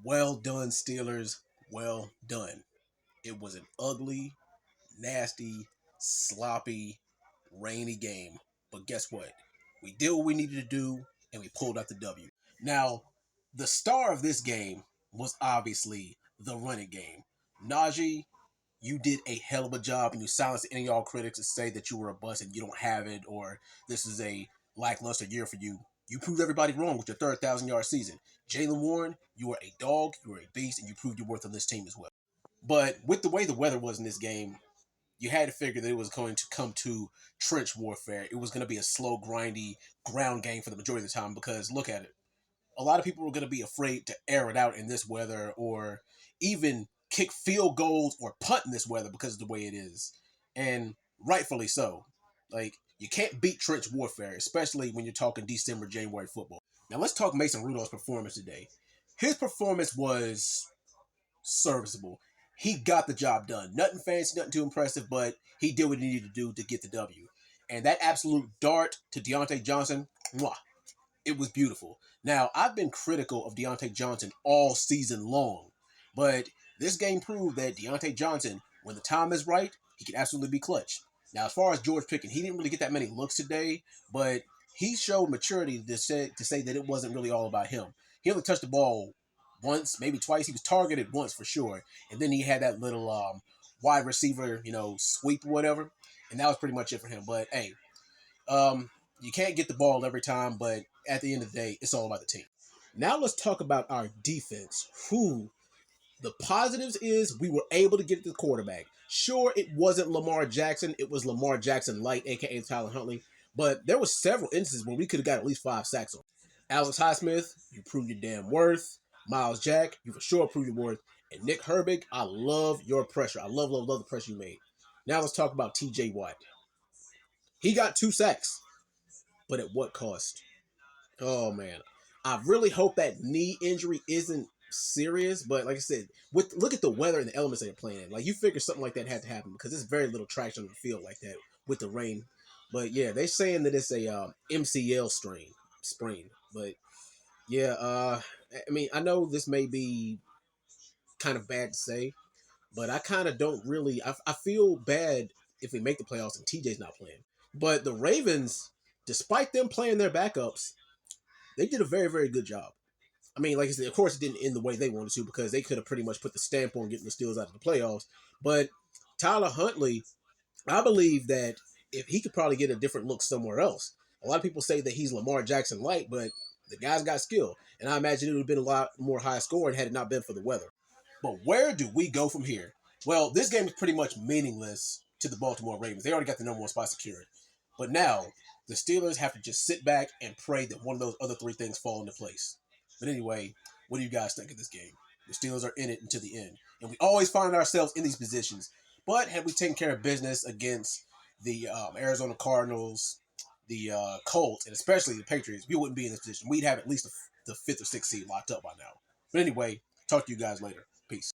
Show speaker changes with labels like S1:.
S1: Well done, Steelers. Well done. It was an ugly, nasty, sloppy, rainy game. But guess what? We did what we needed to do, and we pulled out the W. Now, the star of this game was obviously the running game. Najee, you did a hell of a job, and you silenced any of y'all critics to say that you were a bust and you don't have it, or this is a lackluster year for you. You proved everybody wrong with your third 1,000-yard season. Jalen Warren, you were a dog, you were a beast, and you proved your worth on this team as well. But with the way the weather was in this game, you had to figure that it was going to come to trench warfare. It was going to be a slow, grindy ground game for the majority of the time because look at it. A lot of people were going to be afraid to air it out in this weather or even kick field goals or punt in this weather because of the way it is. And rightfully so. Like, you can't beat trench warfare, especially when you're talking December, January football. Now, let's talk Mason Rudolph's performance today. His performance was serviceable. He got the job done. Nothing fancy, nothing too impressive, but he did what he needed to do to get the W. And that absolute dart to Deontay Johnson, mwah, it was beautiful. Now, I've been critical of Deontay Johnson all season long, but this game proved that Deontay Johnson, when the time is right, he can absolutely be clutch. Now, as far as George Pickens, he didn't really get that many looks today, but he showed maturity to say that it wasn't really all about him. He only touched the ball once, maybe twice. He was targeted once for sure, and then he had that little wide receiver, sweep or whatever, and that was pretty much it for him. But hey, you can't get the ball every time, but at the end of the day, it's all about the team. Now let's talk about our defense. The positives is we were able to get to the quarterback. Sure, it wasn't Lamar Jackson. It was Lamar Jackson Light, a.k.a. Tyler Huntley. But there were several instances where we could have got at least 5 sacks on. Alex Highsmith, you proved your damn worth. Miles Jack, you for sure proved your worth. And Nick Herbig, I love your pressure. I love the pressure you made. Now let's talk about T.J. Watt. He got 2 sacks. But at what cost? Oh man, I really hope that knee injury isn't serious. But like I said, look at the weather and the elements that they're playing in. Like you figure something like that had to happen because there's very little traction on the field like that with the rain. But yeah, they're saying that it's a MCL sprain. But yeah, I mean, I know this may be kind of bad to say, but I kind of don't really. I feel bad if we make the playoffs and TJ's not playing. But the Ravens, despite them playing their backups, they did a very, very good job. I mean, like I said, of course, it didn't end the way they wanted to because they could have pretty much put the stamp on getting the Steelers out of the playoffs. But Tyler Huntley, I believe that if he could probably get a different look somewhere else. A lot of people say that he's Lamar Jackson light, but the guy's got skill. And I imagine it would have been a lot more high scoring had it not been for the weather. But where do we go from here? Well, this game is pretty much meaningless to the Baltimore Ravens. They already got the number 1 spot secured. But now, the Steelers have to just sit back and pray that one of those other 3 things fall into place. But anyway, what do you guys think of this game? The Steelers are in it until the end. And we always find ourselves in these positions. But had we taken care of business against the Arizona Cardinals, the Colts, and especially the Patriots, we wouldn't be in this position. We'd have at least the 5th or 6th seed locked up by now. But anyway, talk to you guys later. Peace.